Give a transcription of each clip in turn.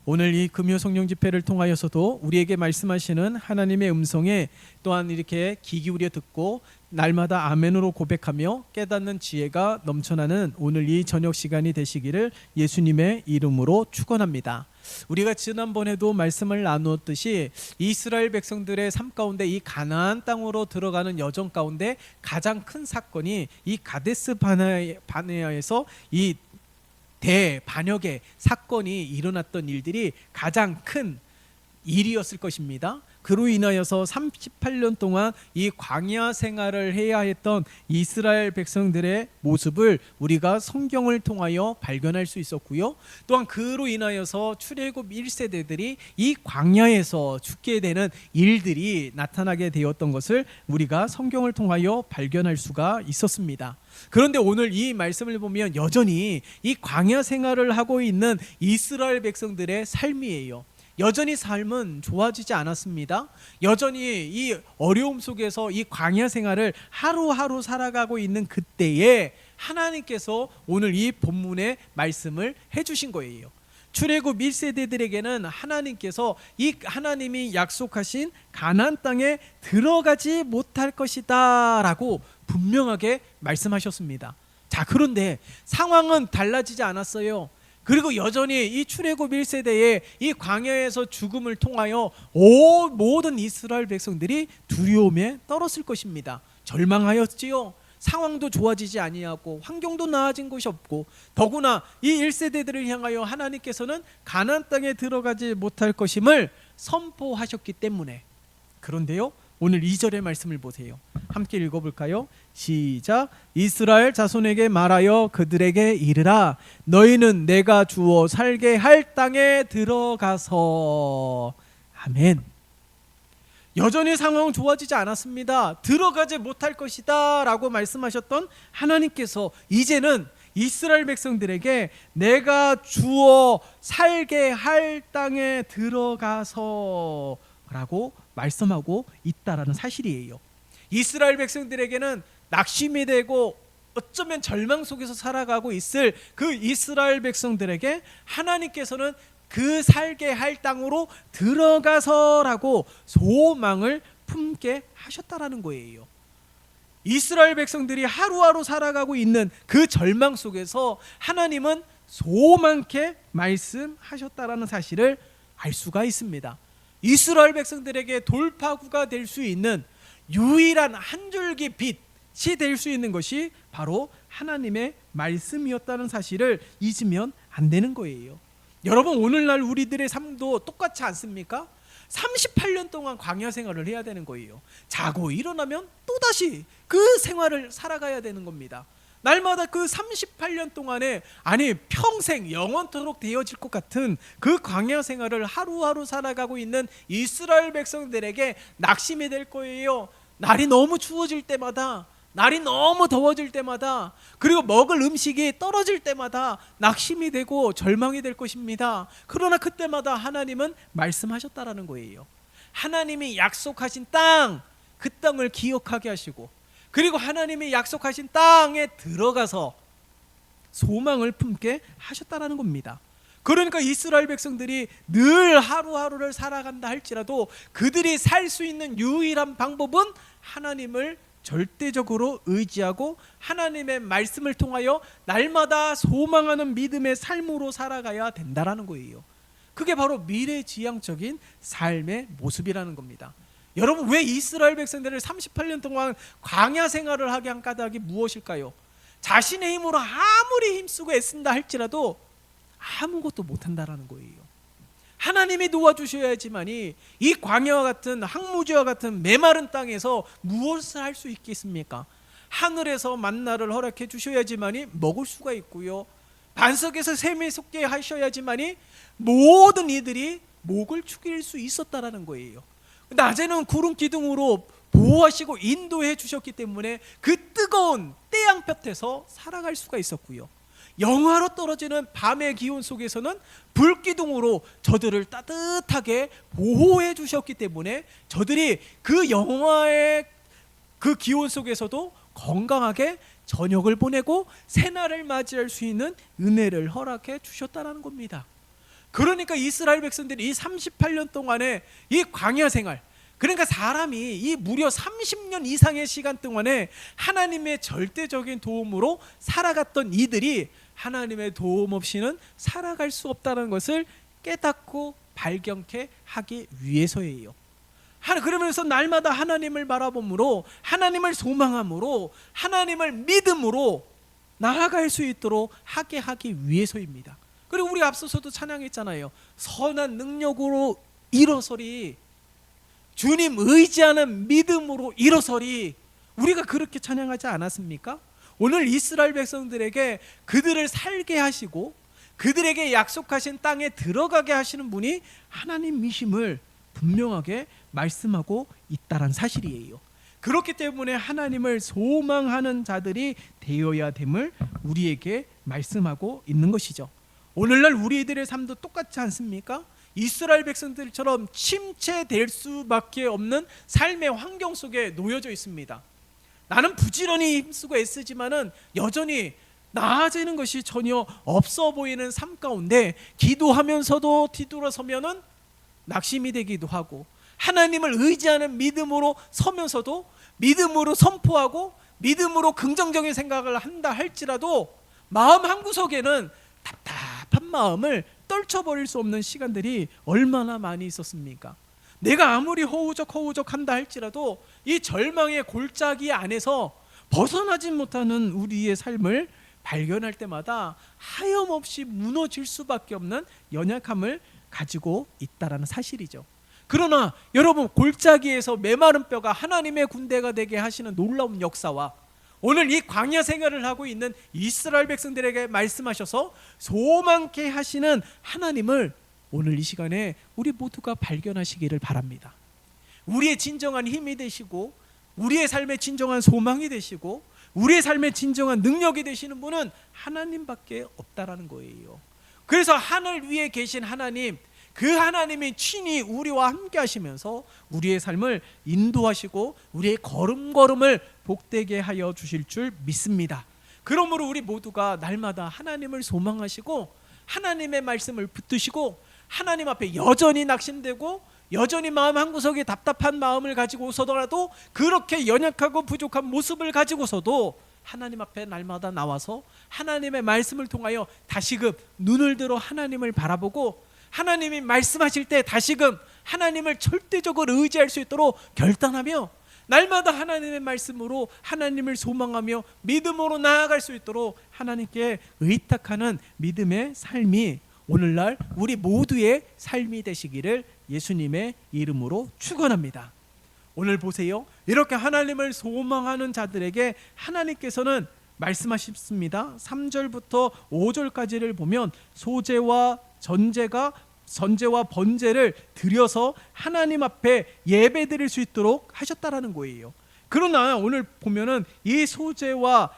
오늘 이 금요 성령 집회를 통하여서도 우리에게 말씀하시는 하나님의 음성에 또한 이렇게 귀 기울여 듣고 날마다 아멘으로 고백하며 깨닫는 지혜가 넘쳐나는 오늘 이 저녁 시간이 되시기를 예수님의 이름으로 축원합니다. 우리가 지난번에도 말씀을 나누었듯이 이스라엘 백성들의 삶 가운데 이 가나안 땅으로 들어가는 여정 가운데 가장 큰 사건이 이 가데스 바네아에서 이 대반역의 사건이 일어났던 일들이 가장 큰 일이었을 것입니다. 그로 인하여서 38년 동안 이 광야 생활을 해야 했던 이스라엘 백성들의 모습을 우리가 성경을 통하여 발견할 수 있었고요. 또한 그로 인하여서 출애굽 1세대들이 이 광야에서 죽게 되는 일들이 나타나게 되었던 것을 우리가 성경을 통하여 발견할 수가 있었습니다. 그런데 오늘 이 말씀을 보면 여전히 이 광야 생활을 하고 있는 이스라엘 백성들의 삶이에요. 여전히 삶은 좋아지지 않았습니다. 여전히 이 어려움 속에서 이 광야 생활을 하루하루 살아가고 있는 그때에 하나님께서 오늘 이 본문의 말씀을 해주신 거예요. 출애굽 1세대들에게는 하나님께서 이 하나님이 약속하신 가나안 땅에 들어가지 못할 것이다 라고 분명하게 말씀하셨습니다. 자, 그런데 상황은 달라지지 않았어요. 그리고 여전히 이 출애굽 1세대의 이 광야에서 죽음을 통하여 모든 이스라엘 백성들이 두려움에 떨었을 것입니다. 절망하였지요. 상황도 좋아지지 아니하고 환경도 나아진 것이 없고 더구나 이 1세대들을 향하여 하나님께서는 가나안 땅에 들어가지 못할 것임을 선포하셨기 때문에. 그런데요, 오늘 2절의 말씀을 보세요. 함께 읽어볼까요? 시작. 이스라엘 자손에게 말하여 그들에게 이르라. 너희는 내가 주어 살게 할 땅에 들어가서. 아멘. 여전히 상황은 좋아지지 않았습니다. 들어가지 못할 것이다 라고 말씀하셨던 하나님께서 이제는 이스라엘 백성들에게 내가 주어 살게 할 땅에 들어가서 라고 말씀하고 있다라는 사실이에요. 이스라엘 백성들에게는 낙심이 되고 어쩌면 절망 속에서 살아가고 있을 그 이스라엘 백성들에게 하나님께서는 그 살게 할 땅으로 들어가서라고 소망을 품게 하셨다라는 거예요. 이스라엘 백성들이 하루하루 살아가고 있는 그 절망 속에서 하나님은 소망케 말씀하셨다라는 사실을 알 수가 있습니다. 이스라엘 백성들에게 돌파구가 될 수 있는 유일한 한 줄기 빛이 될 수 있는 것이 바로 하나님의 말씀이었다는 사실을 잊으면 안 되는 거예요. 여러분, 오늘날 우리들의 삶도 똑같지 않습니까? 38년 동안 광야 생활을 해야 되는 거예요. 자고 일어나면 또다시 그 생활을 살아가야 되는 겁니다. 날마다 그 38년 동안에 아니 평생 영원토록 되어질 것 같은 그 광야 생활을 하루하루 살아가고 있는 이스라엘 백성들에게 낙심이 될 거예요. 날이 너무 추워질 때마다, 날이 너무 더워질 때마다, 그리고 먹을 음식이 떨어질 때마다 낙심이 되고 절망이 될 것입니다. 그러나 그때마다 하나님은 말씀하셨다라는 거예요. 하나님이 약속하신 땅, 그 땅을 기억하게 하시고 그리고 하나님이 약속하신 땅에 들어가서 소망을 품게 하셨다라는 겁니다. 그러니까 이스라엘 백성들이 늘 하루하루를 살아간다 할지라도 그들이 살 수 있는 유일한 방법은 하나님을 절대적으로 의지하고 하나님의 말씀을 통하여 날마다 소망하는 믿음의 삶으로 살아가야 된다라는 거예요. 그게 바로 미래지향적인 삶의 모습이라는 겁니다. 여러분, 왜 이스라엘 백성들을 38년 동안 광야 생활을 하게 한 까닭이 무엇일까요? 자신의 힘으로 아무리 힘쓰고 애쓴다 할지라도 아무것도 못한다라는 거예요. 하나님이 도와주셔야지만이 이 광야와 같은 항무지와 같은 메마른 땅에서 무엇을 할 수 있겠습니까? 하늘에서 만나를 허락해 주셔야지만이 먹을 수가 있고요. 반석에서 샘이 솟게 하셔야지만이 모든 이들이 목을 축일 수 있었다라는 거예요. 낮에는 구름 기둥으로 보호하시고 인도해 주셨기 때문에 그 뜨거운 태양볕에서 살아갈 수가 있었고요. 영하로 떨어지는 밤의 기온 속에서는 불기둥으로 저들을 따뜻하게 보호해 주셨기 때문에 저들이 그 영하의 그 기온 속에서도 건강하게 저녁을 보내고 새날을 맞이할 수 있는 은혜를 허락해 주셨다는 겁니다. 그러니까 이스라엘 백성들이 이 38년 동안에 이 광야 생활, 그러니까 사람이 이 무려 30년 이상의 시간 동안에 하나님의 절대적인 도움으로 살아갔던 이들이 하나님의 도움 없이는 살아갈 수 없다는 것을 깨닫고 발견케 하기 위해서예요. 그러면서 날마다 하나님을 바라봄으로, 하나님을 소망함으로, 하나님을 믿음으로 나아갈 수 있도록 하게 하기 위해서입니다. 그리고 우리 앞서서도 찬양했잖아요. 선한 능력으로 일어서리, 주님 의지하는 믿음으로 일어서리. 우리가 그렇게 찬양하지 않았습니까? 오늘 이스라엘 백성들에게 그들을 살게 하시고 그들에게 약속하신 땅에 들어가게 하시는 분이 하나님이심을 분명하게 말씀하고 있다는 사실이에요. 그렇기 때문에 하나님을 소망하는 자들이 되어야 됨을 우리에게 말씀하고 있는 것이죠. 오늘날 우리들의 삶도 똑같지 않습니까? 이스라엘 백성들처럼 침체될 수밖에 없는 삶의 환경 속에 놓여져 있습니다. 나는 부지런히 힘쓰고 애쓰지만은 여전히 나아지는 것이 전혀 없어 보이는 삶 가운데 기도하면서도 뒤돌아서면은 낙심이 되기도 하고, 하나님을 의지하는 믿음으로 서면서도 믿음으로 선포하고 믿음으로 긍정적인 생각을 한다 할지라도 마음 한구석에는 답답한 마음을 떨쳐버릴 수 없는 시간들이 얼마나 많이 있었습니까? 내가 아무리 허우적 한다 할지라도 이 절망의 골짜기 안에서 벗어나지 못하는 우리의 삶을 발견할 때마다 하염없이 무너질 수밖에 없는 연약함을 가지고 있다는 사실이죠. 그러나 여러분, 골짜기에서 메마른 뼈가 하나님의 군대가 되게 하시는 놀라운 역사와 오늘 이 광야 생활을 하고 있는 이스라엘 백성들에게 말씀하셔서 소망케 하시는 하나님을 오늘 이 시간에 우리 모두가 발견하시기를 바랍니다. 우리의 진정한 힘이 되시고 우리의 삶의 진정한 소망이 되시고 우리의 삶의 진정한 능력이 되시는 분은 하나님밖에 없다라는 거예요. 그래서 하늘 위에 계신 하나님, 그 하나님이 친히 우리와 함께 하시면서 우리의 삶을 인도하시고 우리의 걸음걸음을 복되게 하여 주실 줄 믿습니다. 그러므로 우리 모두가 날마다 하나님을 소망하시고 하나님의 말씀을 붙드시고 하나님 앞에 여전히 낙심되고 여전히 마음 한구석에 답답한 마음을 가지고서더라도 그렇게 연약하고 부족한 모습을 가지고서도 하나님 앞에 날마다 나와서 하나님의 말씀을 통하여 다시금 눈을 들어 하나님을 바라보고 하나님이 말씀하실 때 다시금 하나님을 절대적으로 의지할 수 있도록 결단하며 날마다 하나님의 말씀으로 하나님을 소망하며 믿음으로 나아갈 수 있도록 하나님께 의탁하는 믿음의 삶이 오늘날 우리 모두의 삶이 되시기를 예수님의 이름으로 축원합니다. 오늘 보세요. 이렇게 하나님을 소망하는 자들에게 하나님께서는 말씀하십니다. 3절부터 5절까지를 보면 소제와 전제와 번제를 드려서 하나님 앞에 예배드릴 수 있도록 하셨다라는 거예요. 그러나 오늘 보면은 이 소제와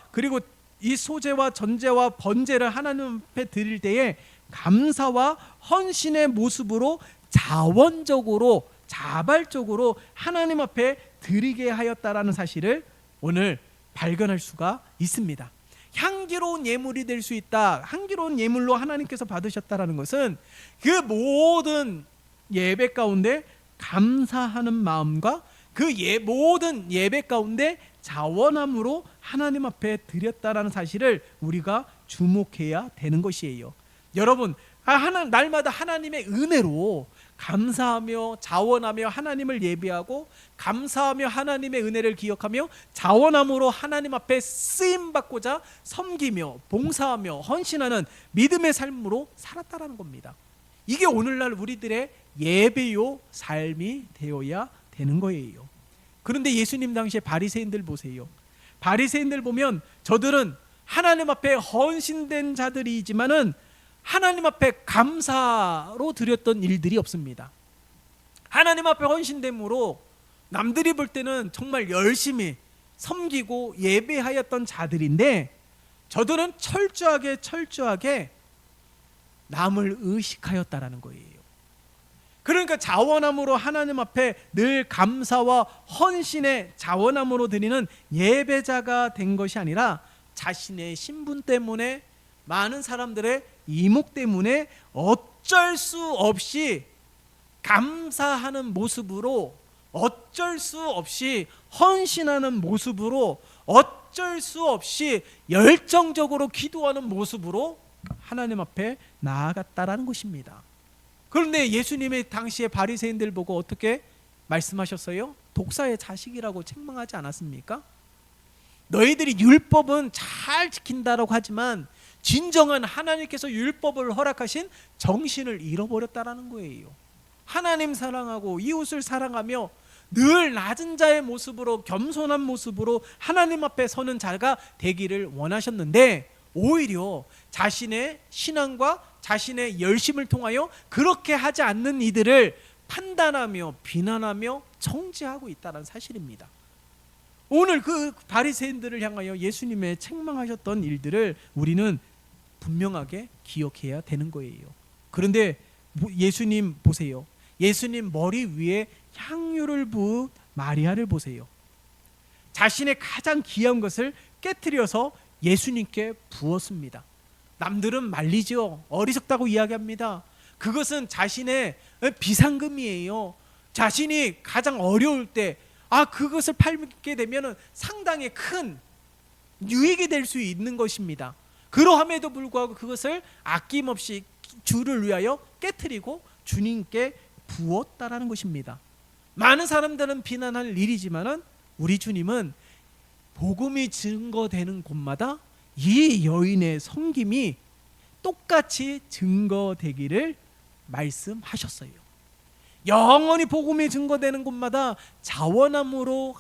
전제와 번제를 하나님 앞에 드릴 때에 감사와 헌신의 모습으로 자원적으로 자발적으로 하나님 앞에 드리게 하였다라는 사실을 오늘 발견할 수가 있습니다. 향기로운 예물이 될 수 있다. 향기로운 예물로 하나님께서 받으셨다라는 것은 그 모든 예배 가운데 감사하는 마음과 그 모든 예배 가운데 자원함으로 하나님 앞에 드렸다라는 사실을 우리가 주목해야 되는 것이에요. 여러분, 날마다 하나님의 은혜로 감사하며 자원하며 하나님을 예배하고 감사하며 하나님의 은혜를 기억하며 자원함으로 하나님 앞에 쓰임받고자 섬기며 봉사하며 헌신하는 믿음의 삶으로 살았다라는 겁니다. 이게 오늘날 우리들의 예배요 삶이 되어야 되는 거예요. 그런데 예수님 당시에 바리새인들 보세요. 바리새인들 보면 저들은 하나님 앞에 헌신된 자들이지만은 하나님 앞에 감사로 드렸던 일들이 없습니다. 하나님 앞에 헌신됨으로 남들이 볼 때는 정말 열심히 섬기고 예배하였던 자들인데 저들은 철저하게 남을 의식하였다라는 거예요. 그러니까 자원함으로 하나님 앞에 늘 감사와 헌신의 자원함으로 드리는 예배자가 된 것이 아니라 자신의 신분 때문에 많은 사람들의 이목 때문에 어쩔 수 없이 감사하는 모습으로, 어쩔 수 없이 헌신하는 모습으로, 어쩔 수 없이 열정적으로 기도하는 모습으로 하나님 앞에 나아갔다라는 것입니다. 그런데 예수님의 당시에 바리새인들 보고 어떻게 말씀하셨어요? 독사의 자식이라고 책망하지 않았습니까? 너희들이 율법은 잘 지킨다라고 하지만 진정한 하나님께서 율법을 허락하신 정신을 잃어버렸다라는 거예요. 하나님 사랑하고 이웃을 사랑하며 늘 낮은 자의 모습으로, 겸손한 모습으로 하나님 앞에 서는 자가 되기를 원하셨는데, 오히려 자신의 신앙과 자신의 열심을 통하여 그렇게 하지 않는 이들을 판단하며 비난하며 정죄하고 있다는 사실입니다. 오늘 그 바리새인들을 향하여 예수님의 책망하셨던 일들을 우리는 분명하게 기억해야 되는 거예요. 그런데 예수님 보세요. 예수님 머리 위에 향유를 부은 마리아를 보세요. 자신의 가장 귀한 것을 깨트려서 예수님께 부었습니다. 남들은 말리죠. 어리석다고 이야기합니다. 그것은 자신의 비상금이에요. 자신이 가장 어려울 때 그것을 팔게 되면 상당히 큰 유익이 될 수 있는 것입니다. 그러함에도 불구하고 그것을 아낌없이 주를 위하여 깨트리고 주님께 부었다라는 것입니다. 많은 사람들은 비난할 일이지만은 우리 주님은 복음이 증거되는 곳마다 이 여인의 섬김이 똑같이 증거되기를 말씀하셨어요. 영원히 복음이 증거되는 곳마다 자원함으로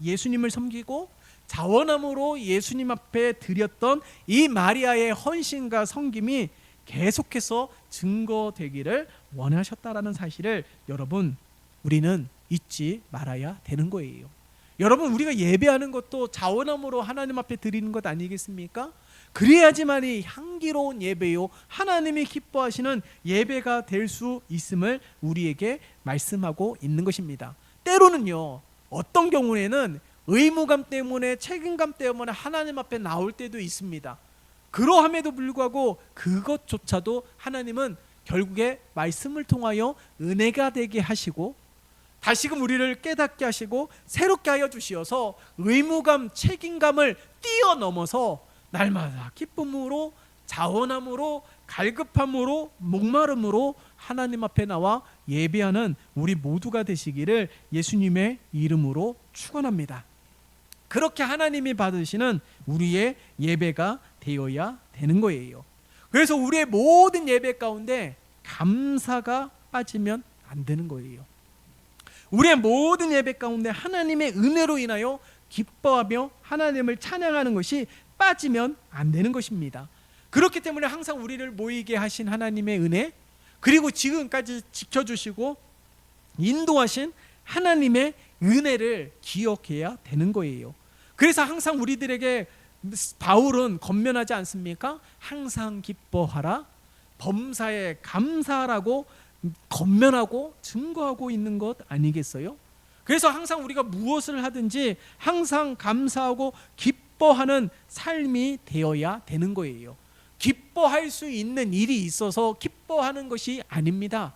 예수님을 섬기고 자원함으로 예수님 앞에 드렸던 이 마리아의 헌신과 섬김이 계속해서 증거되기를 원하셨다라는 사실을 여러분, 우리는 잊지 말아야 되는 거예요. 여러분, 우리가 예배하는 것도 자원함으로 하나님 앞에 드리는 것 아니겠습니까? 그래야지만이 향기로운 예배요, 하나님이 기뻐하시는 예배가 될 수 있음을 우리에게 말씀하고 있는 것입니다. 때로는요, 어떤 경우에는 의무감 때문에, 책임감 때문에 하나님 앞에 나올 때도 있습니다. 그러함에도 불구하고 그것조차도 하나님은 결국에 말씀을 통하여 은혜가 되게 하시고 다시금 우리를 깨닫게 하시고 새롭게 하여 주시어서 의무감, 책임감을 뛰어넘어서 날마다 기쁨으로, 자원함으로, 갈급함으로, 목마름으로 하나님 앞에 나와 예배하는 우리 모두가 되시기를 예수님의 이름으로 축원합니다. 그렇게 하나님이 받으시는 우리의 예배가 되어야 되는 거예요. 그래서 우리의 모든 예배 가운데 감사가 빠지면 안 되는 거예요. 우리의 모든 예배 가운데 하나님의 은혜로 인하여 기뻐하며 하나님을 찬양하는 것이 빠지면 안 되는 것입니다. 그렇기 때문에 항상 우리를 모이게 하신 하나님의 은혜, 그리고 지금까지 지켜주시고 인도하신 하나님의 은혜를 기억해야 되는 거예요. 그래서 항상 우리들에게 바울은 권면하지 않습니까? 항상 기뻐하라, 범사에 감사하라고 권면하고 증거하고 있는 것 아니겠어요? 그래서 항상 우리가 무엇을 하든지 항상 감사하고 기뻐하는 삶이 되어야 되는 거예요. 기뻐할 수 있는 일이 있어서 기뻐하는 것이 아닙니다.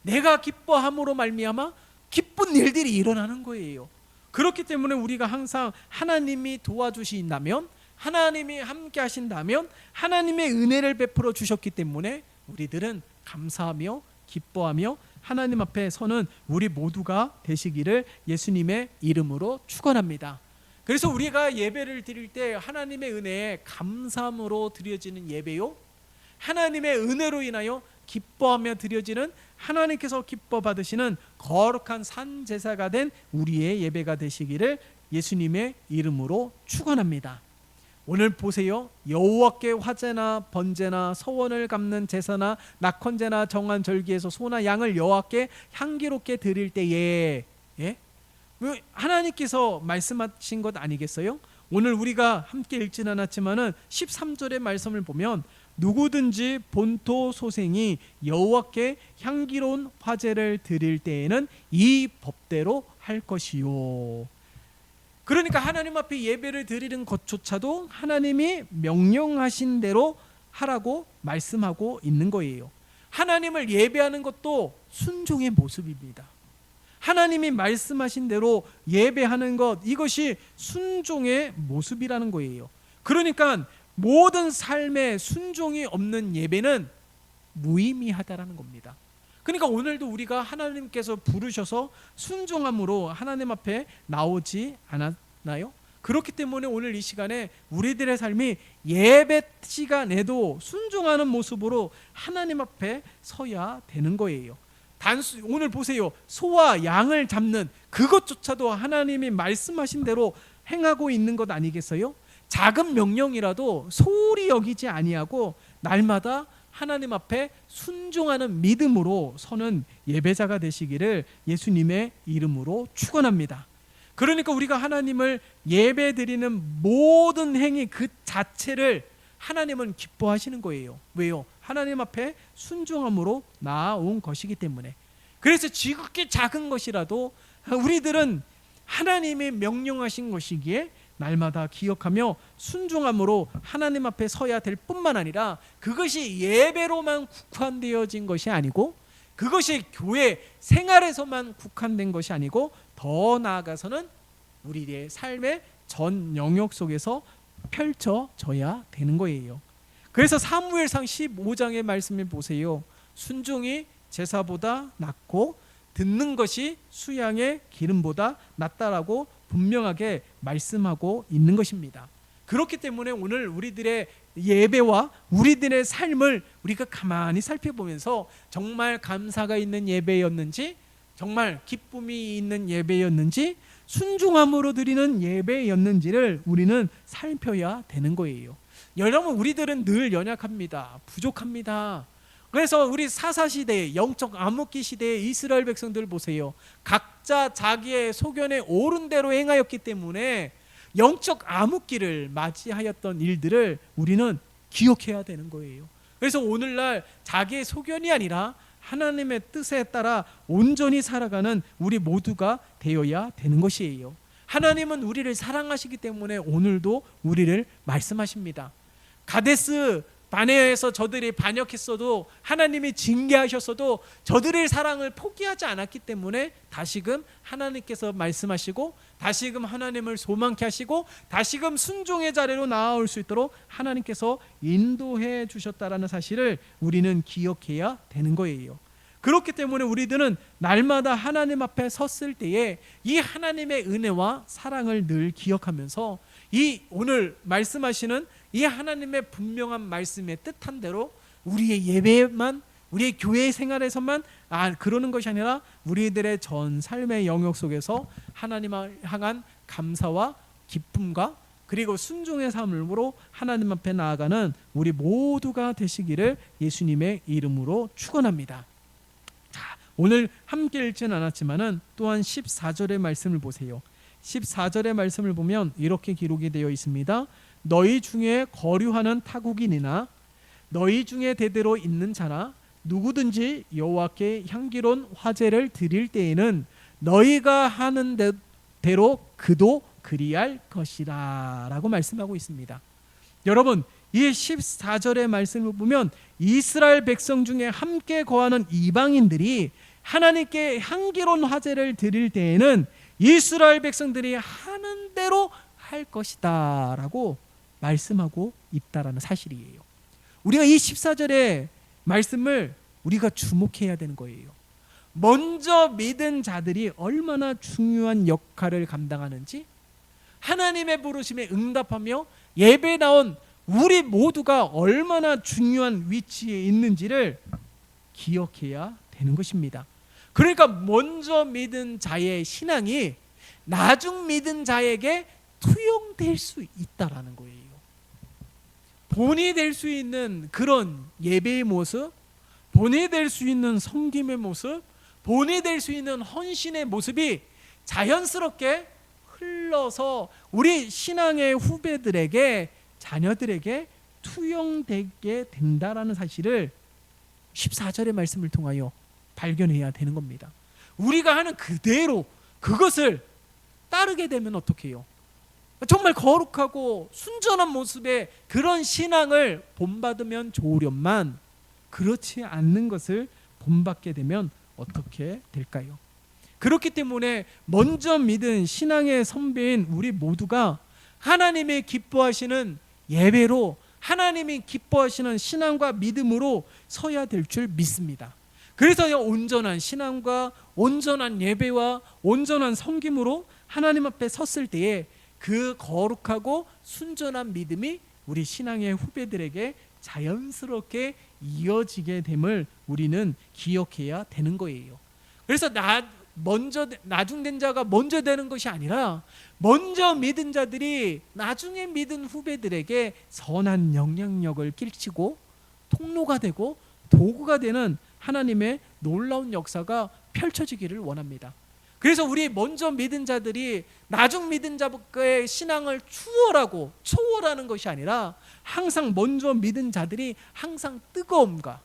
내가 기뻐함으로 말미암아 기쁜 일들이 일어나는 거예요. 그렇기 때문에 우리가 항상 하나님이 도와주신다면, 하나님이 함께 하신다면, 하나님의 은혜를 베풀어 주셨기 때문에 우리들은 감사하며 기뻐하며 하나님 앞에 서는 우리 모두가 되시기를 예수님의 이름으로 축원합니다. 그래서 우리가 예배를 드릴 때 하나님의 은혜에 감사함으로 드려지는 예배요, 하나님의 은혜로 인하여 기뻐하며 드려지는, 하나님께서 기뻐 받으시는 거룩한 산 제사가 된 우리의 예배가 되시기를 예수님의 이름으로 축원합니다. 오늘 보세요. 여호와께 화제나 번제나 서원을 갚는 제사나 낙헌제나 정한 절기에서 소나 양을 여호와께 향기롭게 드릴 때에 하나님께서 말씀하신 것 아니겠어요? 오늘 우리가 함께 읽진 않았지만은 13절의 말씀을 보면 누구든지 본토 소생이 여호와께 향기로운 화제를 드릴 때에는 이 법대로 할 것이요. 그러니까 하나님 앞에 예배를 드리는 것조차도 하나님이 명령하신 대로 하라고 말씀하고 있는 거예요. 하나님을 예배하는 것도 순종의 모습입니다. 하나님이 말씀하신 대로 예배하는 것, 이것이 순종의 모습이라는 거예요. 그러니까 모든 삶에 순종이 없는 예배는 무의미하다라는 겁니다. 그러니까 오늘도 우리가 하나님께서 부르셔서 순종함으로 하나님 앞에 나오지 않았나요? 그렇기 때문에 오늘 이 시간에 우리들의 삶이 예배 시간에도 순종하는 모습으로 하나님 앞에 서야 되는 거예요. 오늘 보세요. 소와 양을 잡는 그것조차도 하나님이 말씀하신 대로 행하고 있는 것 아니겠어요? 작은 명령이라도 소홀히 여기지 아니하고 날마다 하나님 앞에 순종하는 믿음으로 서는 예배자가 되시기를 예수님의 이름으로 축원합니다. 그러니까 우리가 하나님을 예배드리는 모든 행위 그 자체를 하나님은 기뻐하시는 거예요. 왜요? 하나님 앞에 순종함으로 나아온 것이기 때문에. 그래서 지극히 작은 것이라도 우리들은 하나님이 명령하신 것이기에 날마다 기억하며 순종함으로 하나님 앞에 서야 될 뿐만 아니라 그것이 예배로만 국한되어진 것이 아니고 그것이 교회 생활에서만 국한된 것이 아니고 더 나아가서는 우리의 삶의 전 영역 속에서 펼쳐져야 되는 거예요. 그래서 사무엘상 15장의 말씀을 보세요. 순종이 제사보다 낫고 듣는 것이 수양의 기름보다 낫다라고 분명하게 말씀하고 있는 것입니다. 그렇기 때문에 오늘 우리들의 예배와 우리들의 삶을 우리가 가만히 살펴보면서 정말 감사가 있는 예배였는지, 정말 기쁨이 있는 예배였는지, 순종함으로 드리는 예배였는지를 우리는 살펴야 되는 거예요. 여러분, 우리들은 늘 연약합니다. 부족합니다. 그래서 우리 사사시대에, 영적 암흑기 시대의 이스라엘 백성들 보세요. 각자 자기의 소견에 옳은 대로 행하였기 때문에 영적 암흑기를 맞이하였던 일들을 우리는 기억해야 되는 거예요. 그래서 오늘날 자기의 소견이 아니라 하나님의 뜻에 따라 온전히 살아가는 우리 모두가 되어야 되는 것이에요. 하나님은 우리를 사랑하시기 때문에 오늘도 우리를 말씀하십니다. 가데스 바네아에서 저들이 반역했어도 하나님이 징계하셨어도 저들의 사랑을 포기하지 않았기 때문에 다시금 하나님께서 말씀하시고 다시금 하나님을 소망케 하시고 다시금 순종의 자리로 나아올 수 있도록 하나님께서 인도해 주셨다라는 사실을 우리는 기억해야 되는 거예요. 그렇기 때문에 우리들은 날마다 하나님 앞에 섰을 때에 이 하나님의 은혜와 사랑을 늘 기억하면서 이 오늘 말씀하시는 이 하나님의 분명한 말씀의 뜻한 대로 우리의 예배만, 우리의 교회 생활에서만 그러는 것이 아니라 우리들의 전 삶의 영역 속에서 하나님을 향한 감사와 기쁨과 그리고 순종의 삶으로 하나님 앞에 나아가는 우리 모두가 되시기를 예수님의 이름으로 축원합니다. 자, 오늘 함께 읽지는 않았지만은 또한 14절의 말씀을 보세요. 14절의 말씀을 보면 이렇게 기록이 되어 있습니다. 너희 중에 거류하는 타국인이나 너희 중에 대대로 있는 자나 누구든지 여호와께 향기로운 화제를 드릴 때에는 너희가 하는 대로 그도 그리할 것이라 라고 말씀하고 있습니다. 여러분, 이 14절의 말씀을 보면 이스라엘 백성 중에 함께 거하는 이방인들이 하나님께 향기로운 화제를 드릴 때에는 이스라엘 백성들이 하는 대로 할 것이다 라고 말씀하고 있다라는 사실이에요. 우리가 이 14절의 말씀을 우리가 주목해야 되는 거예요. 먼저 믿은 자들이 얼마나 중요한 역할을 감당하는지, 하나님의 부르심에 응답하며 예배에 나온 우리 모두가 얼마나 중요한 위치에 있는지를 기억해야 되는 것입니다. 그러니까 먼저 믿은 자의 신앙이 나중 믿은 자에게 투영될 수 있다라는 거예요. 본이 될 수 있는 그런 예배의 모습, 본이 될 수 있는 섬김의 모습, 본이 될 수 있는 헌신의 모습이 자연스럽게 흘러서 우리 신앙의 후배들에게, 자녀들에게 투영되게 된다라는 사실을 14절의 말씀을 통하여 발견해야 되는 겁니다. 우리가 하는 그대로 그것을 따르게 되면 어떻게 해요? 정말 거룩하고 순전한 모습의 그런 신앙을 본받으면 좋으련만 그렇지 않는 것을 본받게 되면 어떻게 될까요? 그렇기 때문에 먼저 믿은 신앙의 선배인 우리 모두가 하나님이 기뻐하시는 예배로, 하나님이 기뻐하시는 신앙과 믿음으로 서야 될 줄 믿습니다. 그래서 온전한 신앙과 온전한 예배와 온전한 섬김으로 하나님 앞에 섰을 때에 그 거룩하고 순전한 믿음이 우리 신앙의 후배들에게 자연스럽게 이어지게 됨을 우리는 기억해야 되는 거예요. 그래서 나중된 자가 먼저 되는 것이 아니라 먼저 믿은 자들이 나중에 믿은 후배들에게 선한 영향력을 끼치고 통로가 되고 도구가 되는 하나님의 놀라운 역사가 펼쳐지기를 원합니다. 그래서 우리 먼저 믿은 자들이 나중 믿은 자의 신앙을 추월하고 초월하는 것이 아니라 항상 먼저 믿은 자들이 항상 뜨거움과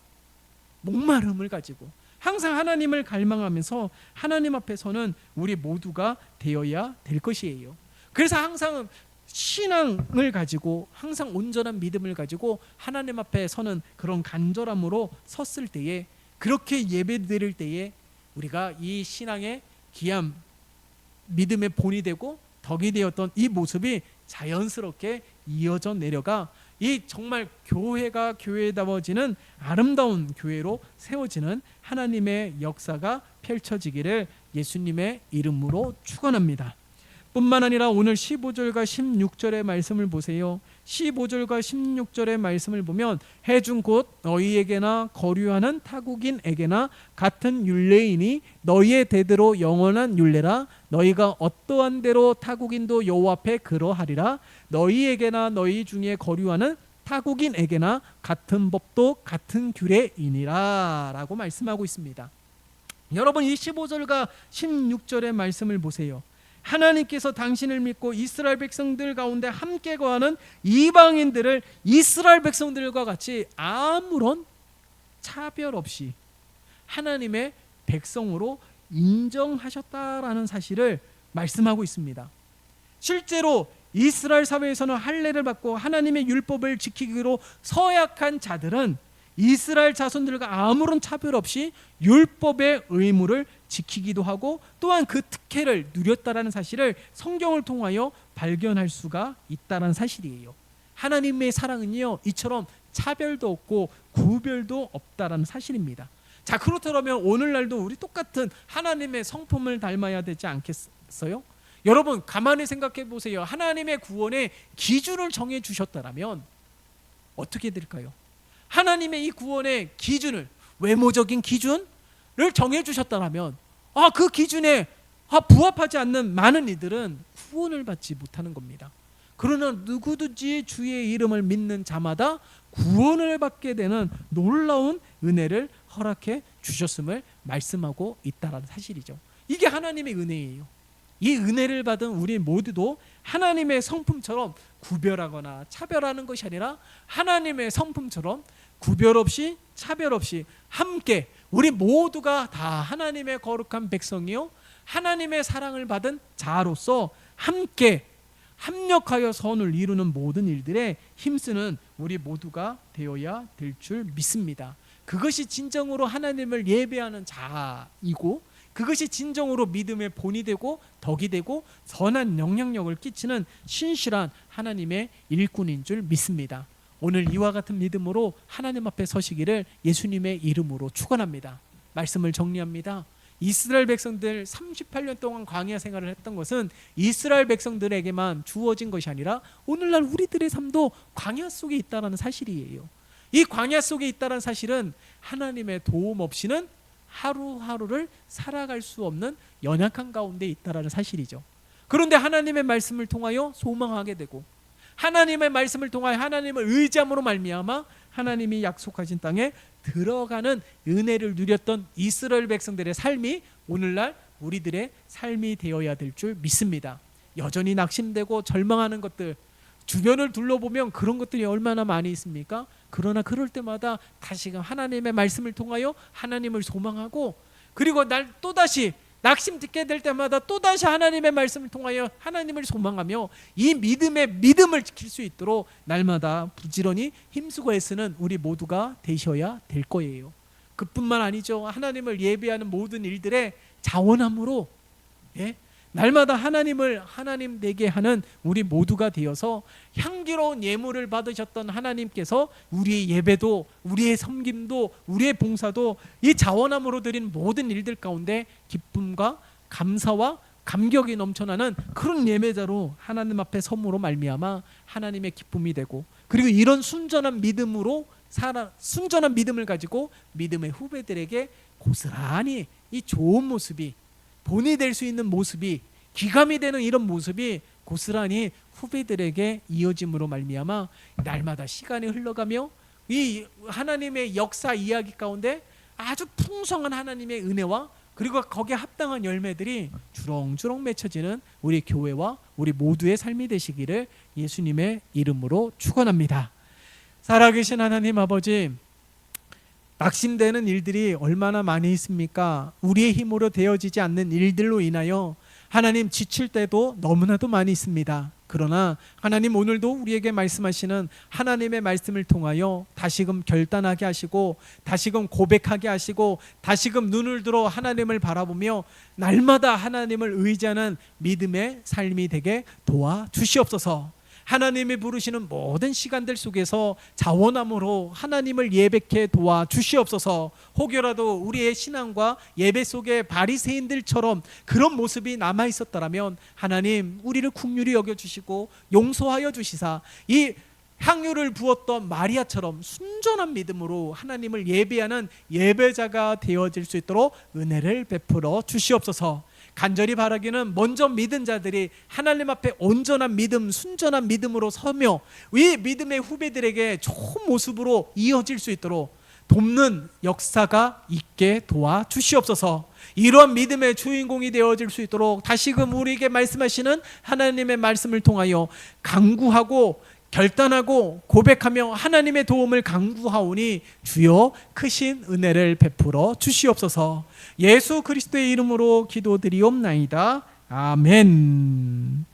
목마름을 가지고 항상 하나님을 갈망하면서 하나님 앞에서는 우리 모두가 되어야 될 것이에요. 그래서 항상 신앙을 가지고 항상 온전한 믿음을 가지고 하나님 앞에 서는 그런 간절함으로 섰을 때에, 그렇게 예배드릴 때에 우리가 이 신앙의 귀한 믿음의 본이 되고 덕이 되었던 이 모습이 자연스럽게 이어져 내려가 이 정말 교회가 교회다워지는 아름다운 교회로 세워지는 하나님의 역사가 펼쳐지기를 예수님의 이름으로 축원합니다. 뿐만 아니라 오늘 15절과 16절의 말씀을 보세요. 15절과 16절의 말씀을 보면 해중 곧 너희에게나 거류하는 타국인에게나 같은 율례이니 너희의 대대로 영원한 율례라. 너희가 어떠한 대로 타국인도 여호와 앞에 그러하리라. 너희에게나 너희 중에 거류하는 타국인에게나 같은 법도 같은 규례이니라 라고 말씀하고 있습니다. 여러분, 이 15절과 16절의 말씀을 보세요. 하나님께서 당신을 믿고 이스라엘 백성들 가운데 함께 거하는 이방인들을 이스라엘 백성들과 같이 아무런 차별 없이 하나님의 백성으로 인정하셨다라는 사실을 말씀하고 있습니다. 실제로 이스라엘 사회에서는 할례를 받고 하나님의 율법을 지키기로 서약한 자들은 이스라엘 자손들과 아무런 차별 없이 율법의 의무를 지키기도 하고 또한 그 특혜를 누렸다라는 사실을 성경을 통하여 발견할 수가 있다는 사실이에요. 하나님의 사랑은요, 이처럼 차별도 없고 구별도 없다라는 사실입니다. 자, 그렇다면 오늘날도 우리 똑같은 하나님의 성품을 닮아야 되지 않겠어요? 여러분, 가만히 생각해 보세요. 하나님의 구원의 기준을 정해 주셨다면 어떻게 될까요? 하나님의 이 구원의 기준을, 외모적인 기준을 정해 주셨다면 그 기준에 부합하지 않는 많은 이들은 구원을 받지 못하는 겁니다. 그러나 누구든지 주의 이름을 믿는 자마다 구원을 받게 되는 놀라운 은혜를 허락해 주셨음을 말씀하고 있다는 사실이죠. 이게 하나님의 은혜예요. 이 은혜를 받은 우리 모두도 하나님의 성품처럼 구별하거나 차별하는 것이 아니라 하나님의 성품처럼 구별 없이 차별 없이 함께 우리 모두가 다 하나님의 거룩한 백성이요 하나님의 사랑을 받은 자로서 함께 합력하여 선을 이루는 모든 일들에 힘쓰는 우리 모두가 되어야 될 줄 믿습니다. 그것이 진정으로 하나님을 예배하는 자이고 그것이 진정으로 믿음의 본이 되고 덕이 되고 선한 영향력을 끼치는 신실한 하나님의 일꾼인 줄 믿습니다. 오늘 이와 같은 믿음으로 하나님 앞에 서시기를 예수님의 이름으로 축원합니다. 말씀을 정리합니다. 이스라엘 백성들 38년 동안 광야 생활을 했던 것은 이스라엘 백성들에게만 주어진 것이 아니라 오늘날 우리들의 삶도 광야 속에 있다는 사실이에요. 이 광야 속에 있다는 사실은 하나님의 도움 없이는 하루하루를 살아갈 수 없는 연약한 가운데 있다는 사실이죠. 그런데 하나님의 말씀을 통하여 소망하게 되고 하나님의 말씀을 통하여 하나님을 의지함으로 말미암아 하나님이 약속하신 땅에 들어가는 은혜를 누렸던 이스라엘 백성들의 삶이 오늘날 우리들의 삶이 되어야 될 줄 믿습니다. 여전히 낙심되고 절망하는 것들, 주변을 둘러보면 그런 것들이 얼마나 많이 있습니까? 그러나 그럴 때마다 다시금 하나님의 말씀을 통하여 하나님을 소망하고 그리고 날 또다시 낙심되게 될 때마다 또다시 하나님의 말씀을 통하여 하나님을 소망하며 이 믿음을 지킬 수 있도록 날마다 부지런히 힘쓰고 애쓰는 우리 모두가 되셔야 될 거예요. 그뿐만 아니죠. 하나님을 예배하는 모든 일들에 자원함으로 날마다 하나님을 하나님 되게 하는 우리 모두가 되어서 향기로운 예물을 받으셨던 하나님께서 우리의 예배도, 우리의 섬김도, 우리의 봉사도 이 자원함으로 드린 모든 일들 가운데 기쁨과 감사와 감격이 넘쳐나는 그런 예배자로 하나님 앞에 섬으로 말미암아 하나님의 기쁨이 되고, 그리고 이런 순전한 믿음을 가지고 믿음의 후배들에게 고스란히 이 좋은 모습이, 본이 될 수 있는 모습이, 귀감이 되는 이런 모습이 고스란히 후배들에게 이어짐으로 말미암아 날마다 시간이 흘러가며 이 하나님의 역사 이야기 가운데 아주 풍성한 하나님의 은혜와 그리고 거기에 합당한 열매들이 주렁주렁 맺혀지는 우리 교회와 우리 모두의 삶이 되시기를 예수님의 이름으로 축원합니다. 살아계신 하나님 아버지, 낙심되는 일들이 얼마나 많이 있습니까? 우리의 힘으로 되어지지 않는 일들로 인하여 하나님 지칠 때도 너무나도 많이 있습니다. 그러나 하나님 오늘도 우리에게 말씀하시는 하나님의 말씀을 통하여 다시금 결단하게 하시고, 다시금 고백하게 하시고, 다시금 눈을 들어 하나님을 바라보며 날마다 하나님을 의지하는 믿음의 삶이 되게 도와주시옵소서. 하나님이 부르시는 모든 시간들 속에서 자원함으로 하나님을 예배케 도와주시옵소서. 혹여라도 우리의 신앙과 예배 속에 바리새인들처럼 그런 모습이 남아있었더라면 하나님 우리를 긍휼히 여겨주시고 용서하여 주시사 이 향유를 부었던 마리아처럼 순전한 믿음으로 하나님을 예배하는 예배자가 되어질 수 있도록 은혜를 베풀어 주시옵소서. 간절히 바라기는 먼저 믿은 자들이 하나님 앞에 온전한 믿음, 순전한 믿음으로 서며 이 믿음의 후배들에게 좋은 모습으로 이어질 수 있도록 돕는 역사가 있게 도와주시옵소서. 이러한 믿음의 주인공이 되어질 수 있도록 다시금 우리에게 말씀하시는 하나님의 말씀을 통하여 강구하고 결단하고 고백하며 하나님의 도움을 간구하오니 주여 크신 은혜를 베풀어 주시옵소서. 예수 그리스도의 이름으로 기도드리옵나이다. 아멘.